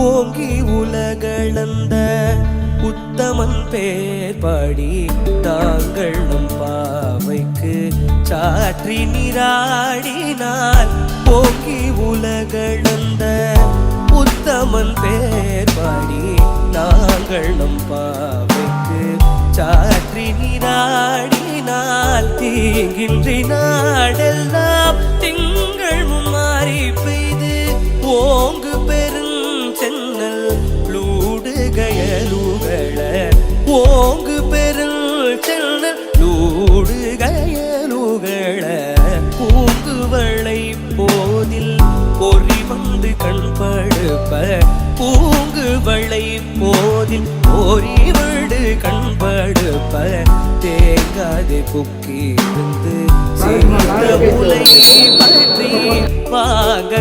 ஓங்கி உலகளந்த உத்தமன் பேர் பாடி தாங்கள் நம் பாவைக்கு சாற்றி நீராடினால் ஓங்கி உலகளந்த உத்தமன் பேர் பாடி நாங்கள் நம் பாவைக்கு சாற்றி நீராடினால் தீங்கின்றி நாடெல்லாம் திங்கள் மும்மாறி பெய்து ஓங்கு பெருஞ்சென்னல் லூடுகயலுகள ஓங்கு பெருஞ்சென்னல் லூடுகயலுகள பூங்குவளை போதில் பொறி வந்து கண்படுப்ப பூங்குவளை போதில் பொறி விடு கண்படுப்ப தேங்காதே புக்கி இருந்து உலை பற்றி வாங்க